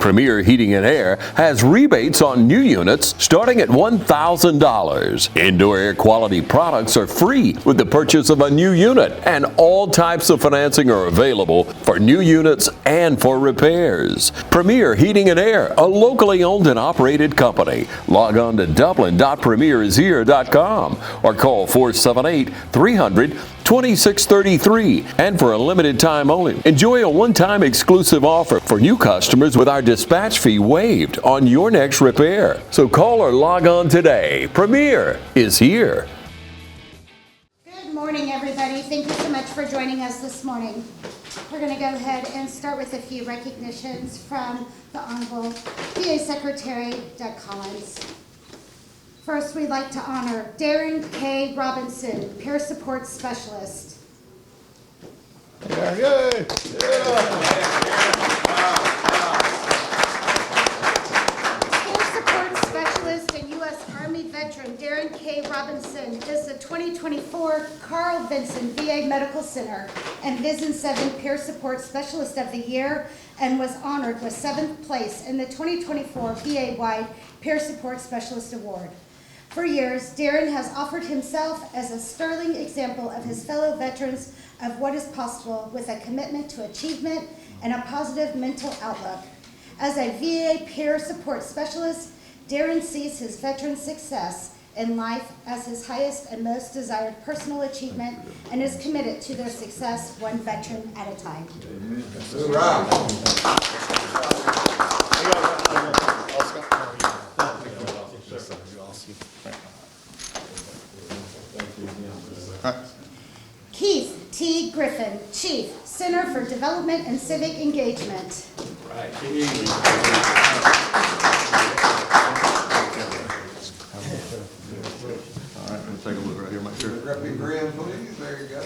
Premier Heating and Air has rebates on new units starting at $1,000. Indoor air quality products are free with the purchase of a new unit, and all types of financing are available for new units and for repairs. Premier Heating and Air, a locally owned and operated company. Log on to dublin.premierishere.com or call 478-300-2633. And for a limited time only, enjoy a one-time exclusive offer for new customers with our dispatch fee waived on your next repair. So call or log on today. Premier is here. Good morning, everybody. Thank you so much for joining us this morning. We're going to go ahead and start with a few recognitions from the Honorable VA Secretary Doug Collins. First, we'd like to honor Darren K. Robinson, Peer Support Specialist. Yay! Peer Support Specialist and U.S. Army veteran Darren K. Robinson is the 2024 Carl Vinson VA Medical Center and Vinson 7 Peer Support Specialist of the Year, and was honored with 7th place in the 2024 VA-wide Peer Support Specialist Award. For years, Darren has offered himself as a sterling example of his fellow veterans of what is possible with a commitment to achievement and a positive mental outlook. As a VA peer support specialist, Darren sees his veterans' success in life as his highest and most desired personal achievement and is committed to their success one veteran at a time. Keith T. Griffin, Chief, Center for Development and Civic Engagement. Right. All right, we'll take a look right here, make sure. Repeat grand, please. There you go.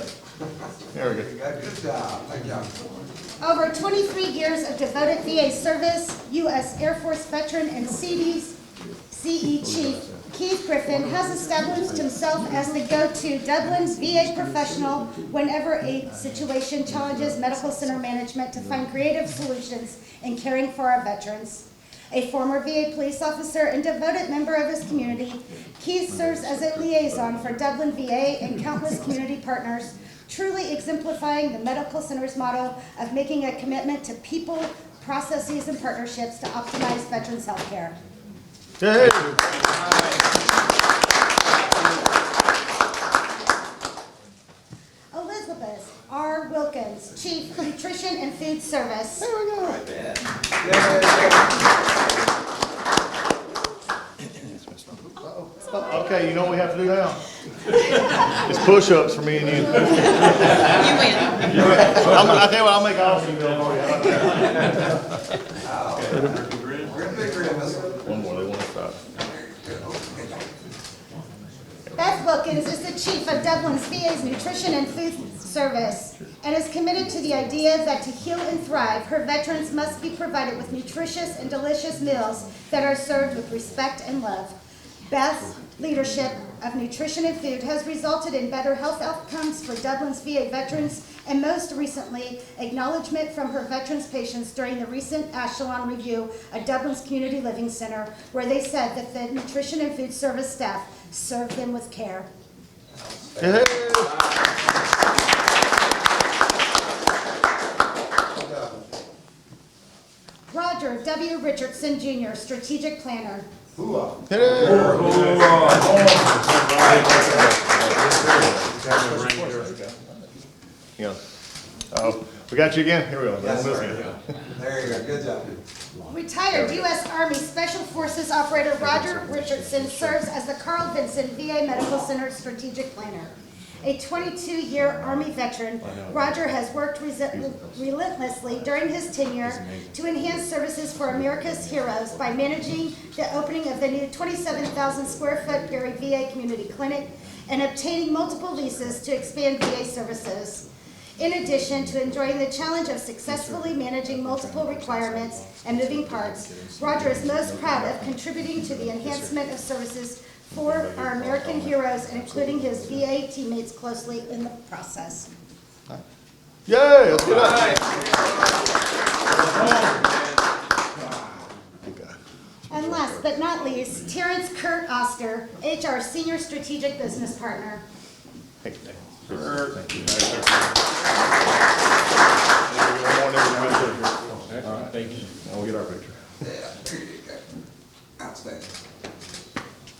There we go. Good job. Thank you. Over 23 years of devoted VA service, U.S. Air Force veteran and CE Chief Keith Griffin has established himself as the go-to Dublin VA professional whenever a situation challenges medical center management to find creative solutions in caring for our veterans. A former VA police officer and devoted member of his community, Keith serves as a liaison for Dublin VA and countless community partners, truly exemplifying the medical center's motto of making a commitment to people, processes, and partnerships to optimize veterans' health care. Hey. Elizabeth R. Wilkins, Chief Nutrition and Food Service. There we go. Okay, you know what we have to do now? It's push-ups for me and you. You win. I tell you what, I'll make all of you go. One more, they want to stop. Beth Wilkins is the Chief of Dublin's VA's Nutrition and Food Service and is committed to the idea that to heal and thrive, her veterans must be provided with nutritious and delicious meals that are served with respect and love. Beth's leadership of nutrition and food has resulted in better health outcomes for Dublin's VA veterans, and most recently, acknowledgement from her veterans patients during the recent Echelon review at Dublin's Community Living Center, where they said that the nutrition and food service staff served them with care. Hey. Roger W. Richardson Jr., Strategic Planner. Yeah. We got you again. Here we go. Yes, sir. There you go. Good job. Retired U.S. Army Special Forces Operator Roger Richardson serves as the Carl Vinson VA Medical Center Strategic Planner. A 22-year Army veteran, Roger has worked relentlessly during his tenure to enhance services for America's heroes by managing the opening of the new 27,000 square foot Perry VA Community Clinic and obtaining multiple leases to expand VA services. In addition to enjoying the challenge of successfully managing multiple requirements and moving parts, Roger is most proud of contributing to the enhancement of services for our American heroes and including his VA teammates closely in the process. Yay! Let's get up. Oster, HR Senior Strategic Business Partner. Thank you. Thank you. All right, thank you. Now we'll get our picture. Yeah, there you go. Outstanding.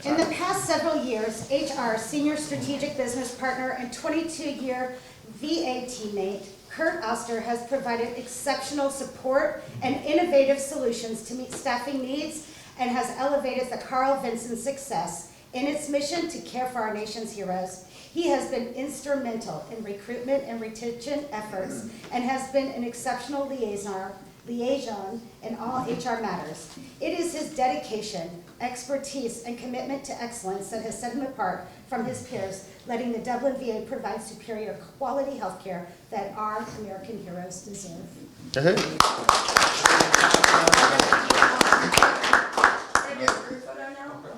In the past several years, HR Senior Strategic Business Partner and 22-year VA teammate, Kurt Oster, has provided exceptional support and innovative solutions to meet staffing needs and has elevated the Carl Vinson success in its mission to care for our nation's heroes. He has been instrumental in recruitment and retention efforts and has been an exceptional liaison in all HR matters. It is his dedication, expertise, and commitment to excellence that has set him apart from his peers, letting the Dublin VA provide superior quality health care that our American heroes deserve.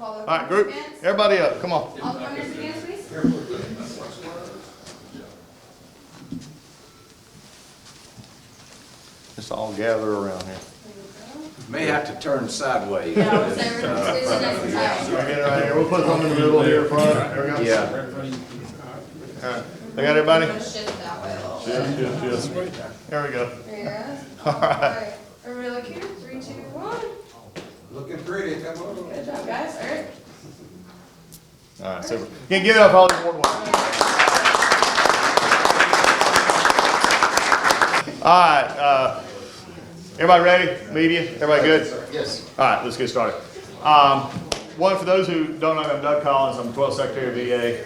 All right, group, everybody up, come on. All the runners again, please. Let's all gather around here. May have to turn sideways. Yeah, I would say it's the next time. We'll get it right here, we'll put some in the middle here front, there we go. Yeah. All right, they got everybody? I'm gonna shift that way a little bit. Just. There we go. There you go. All All right. right, everybody look here, 3, 2, 1. Looking pretty, come on. Good job, guys, all right. All right, super. Can you give it up for all these award winners? All right, everybody ready? Media, everybody good? Yes. All right, let's get started. One, for those who don't know, I'm Doug Collins. I'm 12th Secretary of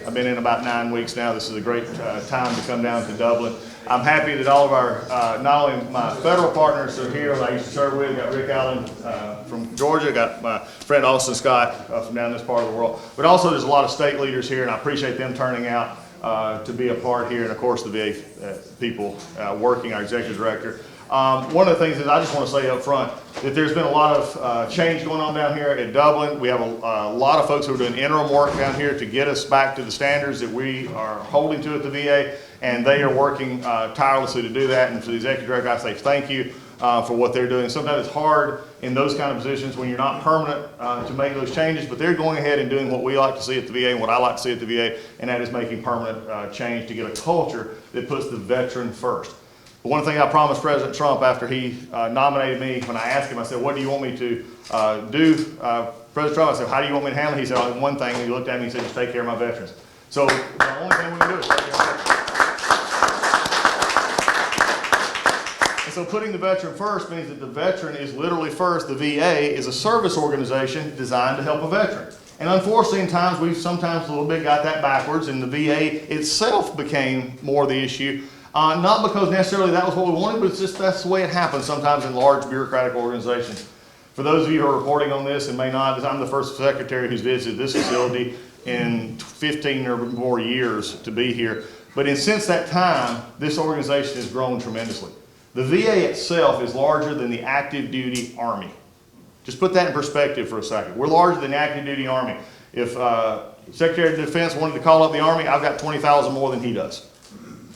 VA. I've been in about 9 weeks now. This is a great time to come down to Dublin. I'm happy that all of our, not only my federal partners are here, I used to serve with, got Rick Allen from Georgia, got my friend Austin Scott from down this part of the world, but also there's a lot of state leaders here, and I appreciate them turning out to be a part here, and of course the VA people working, our executive director. One of the things that I just want to say up front, that there's been a lot of change going on down here at Dublin. We have a lot of folks who are doing interim work down here to get us back to the standards that we are holding to at the VA, and they are working tirelessly to do that. And for the executive director, I say thank you for what they're doing. Sometimes it's hard in those kind of positions when you're not permanent to make those changes, but they're going ahead and doing what we like to see at the VA and what I like to see at the VA, and that is making permanent change to get a culture that puts the veteran first. But one thing I promised President Trump after he nominated me, when I asked him, I said, what do you want me to do? President Trump, I said, how do you want me to handle it? He said, oh, one thing, and he looked at me and he said, just take care of my veterans. So the only thing we can do is take care of my veterans. And so putting the veteran first means that the veteran is literally first. The VA is a service organization designed to help a veteran. And unfortunately, in times, we've sometimes a little bit got that backwards, and the VA itself became more the issue. Not because necessarily that was what we wanted, but it's just that's the way it happens sometimes in large bureaucratic organizations. For those of you who are reporting on this and may not, I'm the first secretary who's visited this facility in 15 or more years to be here. But since that time, this organization has grown tremendously. The VA itself is larger than the active duty Army. Just put that in perspective for a second. We're larger than the active duty Army. If Secretary of Defense wanted to call up the Army, I've got 20,000 more than he does.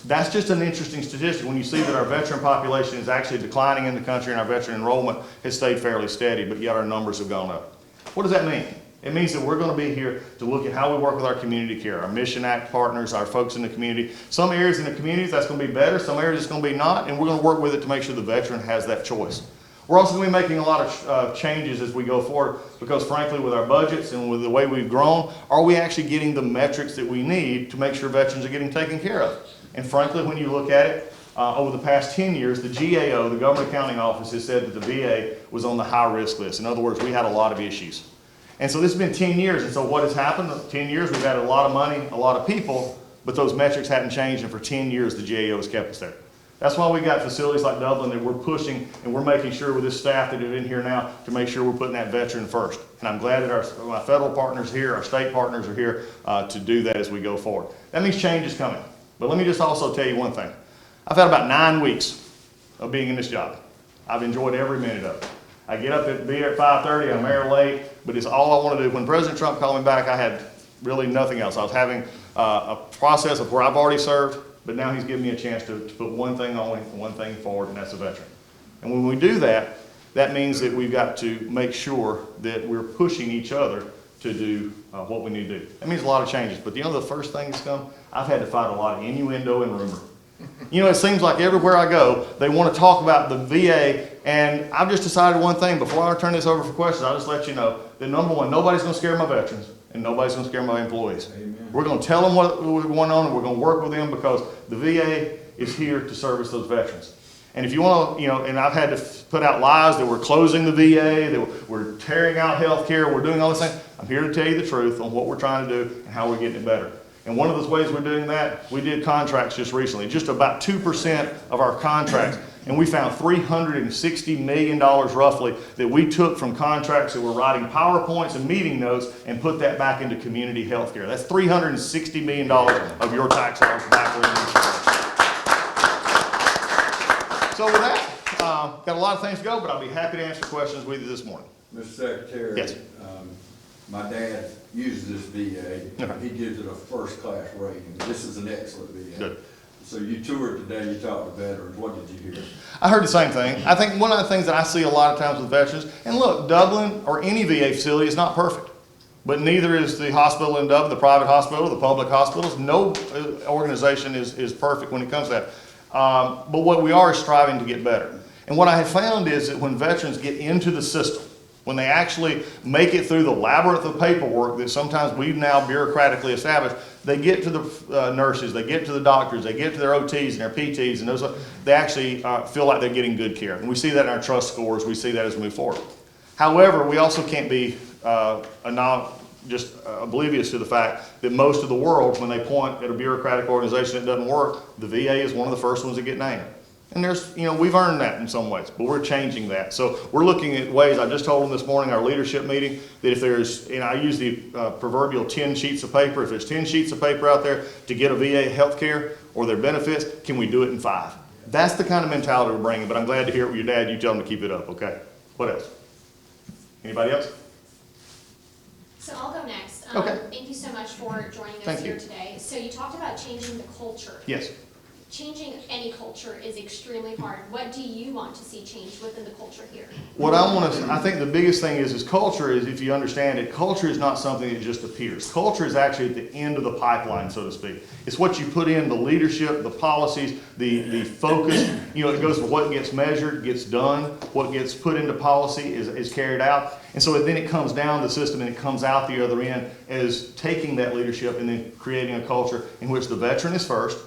That's just an interesting statistic when you see that our veteran population is actually declining in the country and our veteran enrollment has stayed fairly steady, but yet our numbers have gone up. What does that mean? It means that we're going to be here to look at how we work with our community care, our Mission Act partners, our folks in the community. Some areas in the communities that's going to be better, some areas it's going to be not, and we're going to work with it to make sure the veteran has that choice. We're also going to be making a lot of changes as we go forward because frankly with our budgets and with the way we've grown, are we actually getting the metrics that we need to make sure veterans are getting taken care of? And frankly, when you look at it, over the past 10 years, the GAO, the Government Accounting Office, has said that the VA was on the high risk list. In other words, we had a lot of issues. And so this has been 10 years, and so what has happened? 10 years, we've had a lot of money, a lot of people, but those metrics hadn't changed, and for 10 years, the GAO has kept us there. That's why we got facilities like Dublin that we're pushing, and we're making sure with this staff that are in here now to make sure we're putting that veteran first. And I'm glad that my federal partners here, our state partners are here to do that as we go forward. That means change is coming. But let me just also tell you one thing. I've had about 9 weeks of being in this job. I've enjoyed every minute of it. I get up at be here at 5:30, I'm there late, but it's all I want to do. When President Trump called me back, I had really nothing else. I was having a process of where I've already served, but now he's giving me a chance to put one thing on, one thing forward, and that's a veteran. And when we do that, that means that we've got to make sure that we're pushing each other to do what we need to do. That means a lot of changes, but the first thing that's come, I've had to fight a lot of innuendo and rumor. It seems like everywhere I go, they want to talk about the VA, and I've just decided one thing. Before I turn this over for questions, I'll just let you know that number one, nobody's going to scare my veterans, and nobody's going to scare my employees. Amen. We're going to tell them what's going on, and we're going to work with them because the VA is here to service those veterans. And if you want to, and I've had to put out lies that we're closing the VA, that we're tearing out healthcare, we're doing all this thing. I'm here to tell you the truth on what we're trying to do and how we're getting it better. And one of those ways we're doing that, we did contracts just recently, just about 2% of our contracts. And we found $360 million roughly that we took from contracts that were writing PowerPoints and meeting notes and put that back into community health care. That's $360 million of your tax dollars back where you should. So with that, got a lot of things to go, but I'll be happy to answer questions with you this morning. Mr. Secretary. Yes. My dad uses this VA. Okay. He gives it a first-class rating. This is an excellent VA. Good. So you toured today, you talked to veterans. What did you hear? I heard the same thing. I think one of the things that I see a lot of times with veterans, and look, Dublin or any VA facility is not perfect, but neither is the hospital in Dublin, the private hospital, the public hospitals. No organization is perfect when it comes to that. But what we are is striving to get better. And what I have found is that when veterans get into the system, when they actually make it through the labyrinth of paperwork that sometimes we've now bureaucratically established, they get to the nurses, they get to the doctors, they get to their OTs and their PTs, and they actually feel like they're getting good care. And we see that in our trust scores. We see that as we move forward. However, we also can't be just oblivious to the fact that most of the world, when they point at a bureaucratic organization that doesn't work, the VA is one of the first ones that get named. And there's, we've earned that in some ways, but we're changing that. So we're looking at ways. I just told them this morning, our leadership meeting, that if there's, I use the proverbial 10 sheets of paper. If there's 10 sheets of paper out there to get a VA health care or their benefits, can we do it in 5? That's the kind of mentality we're bringing, but I'm glad to hear it with your dad. You tell him to keep it up, okay? What else? Anybody else? So I'll go next. Okay. Thank you so much for joining us Thank here you. today. So you talked about changing the culture. Yes. Changing any culture is extremely hard. What do you want to see change within the culture here? What I think the biggest thing is culture is, if you understand it, culture is not something that just appears. Culture is actually at the end of the pipeline, so to speak. It's what you put in, the leadership, the policies, the focus. It goes from what gets measured, gets done, what gets put into policy is carried out. And so then it comes down the system and it comes out the other end as taking that leadership and then creating a culture in which the veteran is first,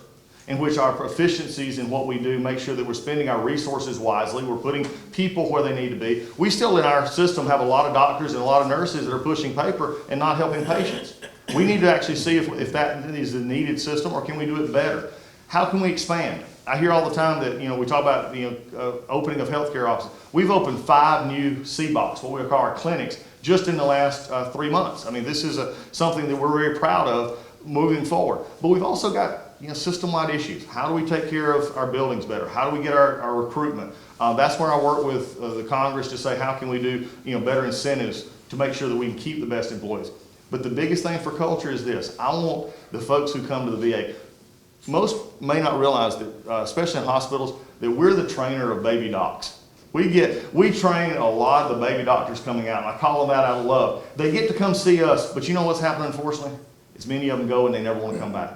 in which our proficiencies in what we do make sure that we're spending our resources wisely. We're putting people where they need to be. We still in our system have a lot of doctors and a lot of nurses that are pushing paper and not helping patients. We need to actually see if that is the needed system, or can we do it better? How can we expand? I hear all the time that, we talk about opening of healthcare offices. We've opened 5 new CBOCs, what we call our clinics, just in the last 3 months. I mean, this is something that we're very proud of moving forward. But we've also got system-wide issues. How do we take care of our buildings better? How do we get our recruitment? That's where I work with the Congress to say, how can we do better incentives to make sure that we can keep the best employees? But the biggest thing for culture is this. I want the folks who come to the VA, most may not realize that, especially in hospitals, that we're the trainer of baby docs. We train a lot of the baby doctors coming out, and I call them out of love. They get to come see us, but you know what's happening, unfortunately? Is many of them go and they never want to come back.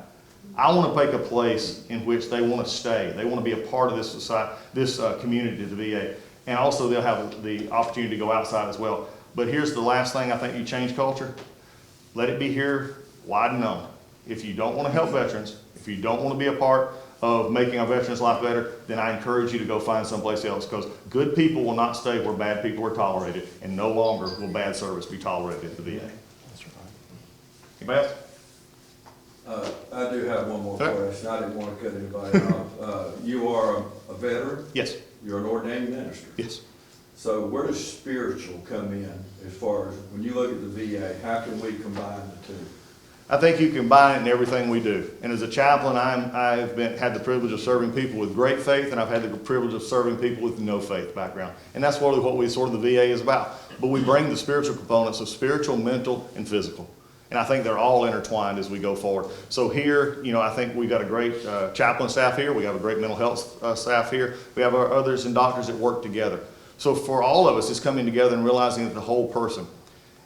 I want to take a place in which they want to stay. They want to be a part of this society, this community, the VA. And also they'll have the opportunity to go outside as well. But here's the last thing I think you change culture. Let it be here, wide and known. If you don't want to help veterans, if you don't want to be a part of making our veterans' life better, then I encourage you to go find someplace else, because good people will not stay where bad people are tolerated, and no longer will bad service be tolerated at the VA. That's right. Anybody else? I do have one more Okay. question. I didn't want to cut anybody off. You are a veteran. Yes. You're an ordained minister. Yes. So where does spiritual come in as far as when you look at the VA? How can we combine the two? I think you combine it in everything we do. And as a chaplain, I've had the privilege of serving people with great faith, and I've had the privilege of serving people with no faith background. And that's what the VA is about. But we bring the spiritual components of spiritual, mental, and physical. And I think they're all intertwined as we go forward. So here, I think we've got a great chaplain staff here. We have a great mental health staff here. We have our others and doctors that work together. So for all of us, it's coming together and realizing that the whole person.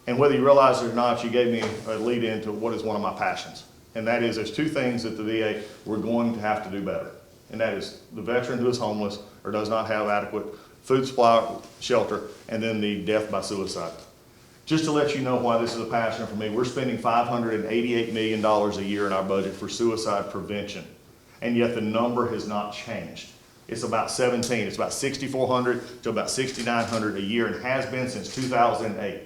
And whether you realize it or not, you gave me a lead into what is one of my passions. And that is, there's two things that the VA we're going to have to do better. And that is the veteran who is homeless or does not have adequate food supply, shelter, and then the death by suicide. Just to let you know why this is a passion for me, we're spending $588 million a year in our budget for suicide prevention. And yet the number has not changed. It's about 17. It's about 6,400 to about 6,900 a year and has been since 2008.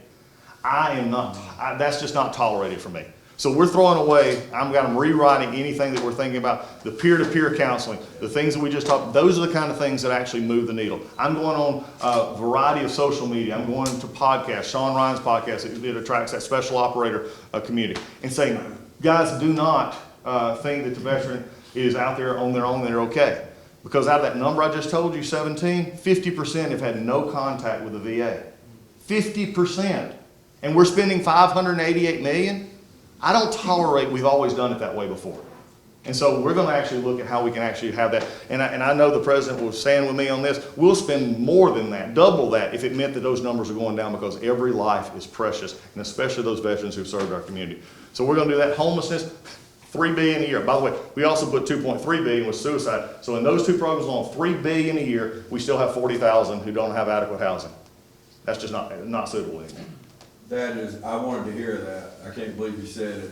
That's just not tolerated for me. So we're throwing away, I'm rewriting anything that we're thinking about, the peer-to-peer counseling, the things that we just talked, those are the kind of things that actually move the needle. I'm going on a variety of social media. I'm going to podcasts, Sean Ryan's podcast, it attracts that special operator community, and saying, guys, do not think that the veteran is out there on their own and they're okay. Because out of that number I just told you, 17, 50% have had no contact with the VA. 50%. And we're spending $588 million? I don't tolerate, we've always done it that way before. And so we're going to actually look at how we can actually have that. And I know the president will stand with me on this. We'll spend more than that, double that, if it meant that those numbers are going down, because every life is precious, and especially those veterans who've served our community. So we're going to do that. Homelessness, $3 billion a year. By the way, we also put $2.3 billion with suicide. So in those two programs alone, $3 billion a year, we still have 40,000 who don't have adequate housing. That's just not suitable anymore. That is, I wanted to hear that. I can't believe you said it.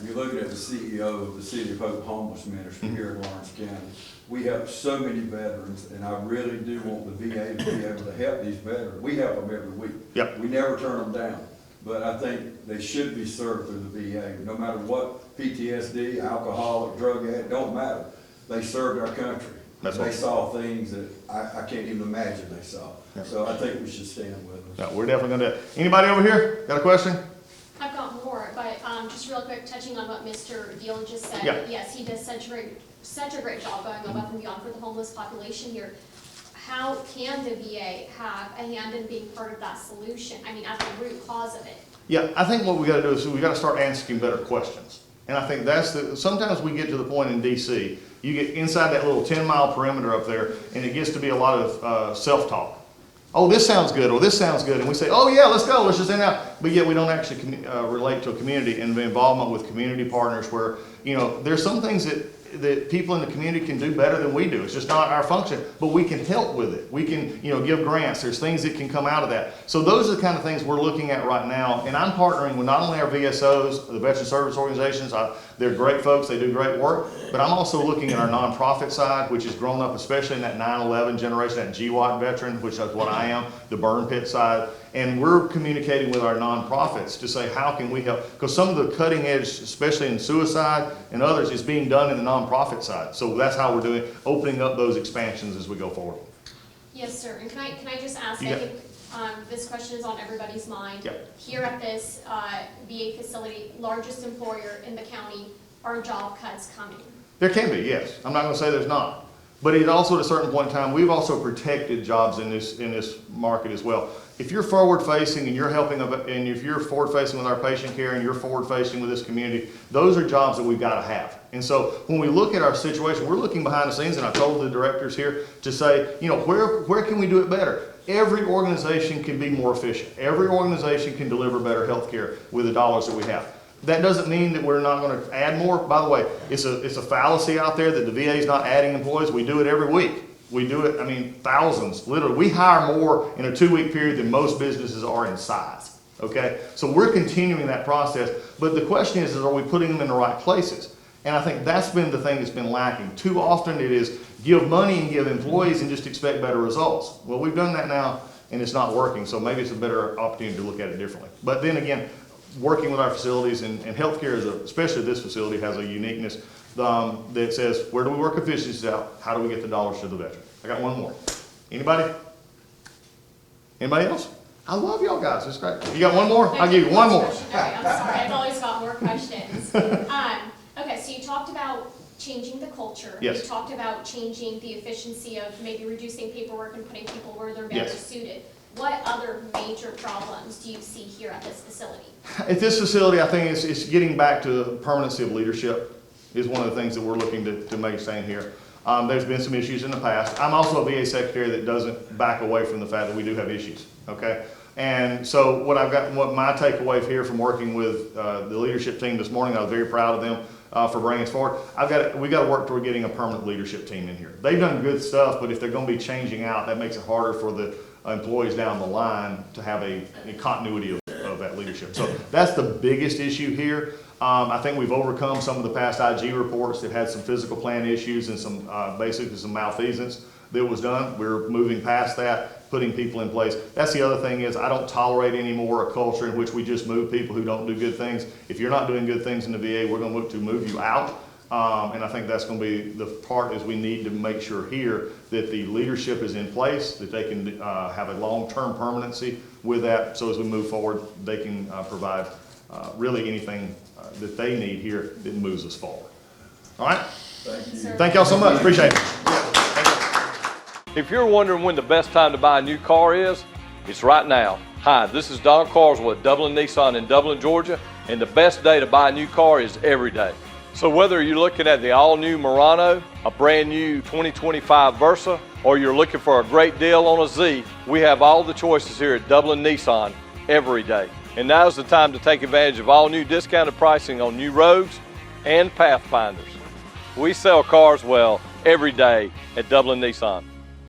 You're looking at the CEO of the City of Hope Homeless Ministry here in Lawrence County. We have so many veterans, and I really do want the VA to be able to help these veterans. We help them every week. Yep. We never turn them down. But I think they should be served through the VA, no matter what PTSD, alcoholic, drug addict, don't matter. They served our country. They saw things that I can't even imagine they saw. So I think we should stand with them. No, we're definitely going to do it. Anybody over here got a question? I've got more, but just real quick, touching on what Mr. Deal just said. Yeah. Yes, he does such a great job going above and beyond for the homeless population here. How can the VA have a hand in being part of that solution? I mean, at the root cause of it. Yeah, I think what we got to do is we got to start asking better questions. And I think sometimes we get to the point in DC, you get inside that little 10-mile perimeter up there, and it gets to be a lot of self-talk. Oh, this sounds good, or this sounds good. And we say, oh yeah, let's go, let's just end out. But yet we don't actually relate to a community and the involvement with community partners where, there's some things that people in the community can do better than we do. It's just not our function, but we can help with it. We can, give grants. There's things that can come out of that. So those are the kind of things we're looking at right now. And I'm partnering with not only our VSOs, the veteran service organizations. They're great folks. They do great work. But I'm also looking at our nonprofit side, which has grown up, especially in that 9/11 generation, that GWAT veteran, which is what I am, the burn pit side. And we're communicating with our nonprofits to say, how can we help? Because some of the cutting edge, especially in suicide and others, is being done in the nonprofit side. So that's how we're doing, opening up those expansions as we go forward. Yes, sir. And can I just ask, I think this question is on everybody's mind. Yep. Here at this VA facility, largest employer in the county, are job cuts coming? There can be, yes. I'm not going to say there's not. But it also, at a certain point in time, we've also protected jobs in this market as well. If you're forward-facing and you're helping, and if you're forward-facing with our patient care and you're forward-facing with this community, those are jobs that we've got to have. And so when we look at our situation, we're looking behind the scenes, and I told the directors here to say, where can we do it better? Every organization can be more efficient. Every organization can deliver better health care with the dollars that we have. That doesn't mean that we're not going to add more. By the way, it's a fallacy out there that the VA is not adding employees. We do it every week. We do it, thousands, literally. We hire more in a 2-week period than most businesses are in size, okay? So we're continuing that process, but the question is are we putting them in the right places? And I think that's been the thing that's been lacking. Too often it is give money and give employees and just expect better results. Well, we've done that now, and it's not working, so maybe it's a better opportunity to look at it differently. But then again, working with our facilities and healthcare, especially this facility, has a uniqueness that says, where do we work efficiencies out? How do we get the dollars to the veteran? I got one more. Anybody? Anybody else? I love y'all guys. It's great. You got one more? I'll give you one more. Okay, I'm sorry. I've always got more questions. Okay, so you talked about changing the culture. Yes. You talked about changing the efficiency of maybe reducing paperwork and putting people where they're better suited. What other major problems do you see here at this facility? At this facility, I think it's getting back to the permanency of leadership is one of the things that we're looking to maintain here. There's been some issues in the past. I'm also a VA secretary that doesn't back away from the fact that we do have issues, okay? And so what my takeaway here from working with the leadership team this morning, I was very proud of them for bringing us forward. We got to work toward getting a permanent leadership team in here. They've done good stuff, but if they're going to be changing out, that makes it harder for the employees down the line to have a continuity of that leadership. So that's the biggest issue here. I think we've overcome some of the past IG reports that had some physical plan issues and some basically some malfeasance that was done. We're moving past that, putting people in place. That's the other thing is I don't tolerate anymore a culture in which we just move people who don't do good things. If you're not doing good things in the VA, we're going to look to move you out. And I think that's going to be the part is we need to make sure here that the leadership is in place, that they can have a long-term permanency with that. So as we move forward, they can provide really anything that they need here that moves us forward. All right? Thank you. Thank y'all so much. Appreciate it. If you're wondering when the best time to buy a new car is, it's right now. Hi, this is Don Carswell at Dublin Nissan in Dublin, Georgia, and the best day to buy a new car is every day. So whether you're looking at the all-new Murano, a brand new 2025 Versa, or you're looking for a great deal on a Z, we have all the choices here at Dublin Nissan every day. And now's the time to take advantage of all new discounted pricing on new Rogues and Pathfinders. We sell cars well every day at Dublin Nissan.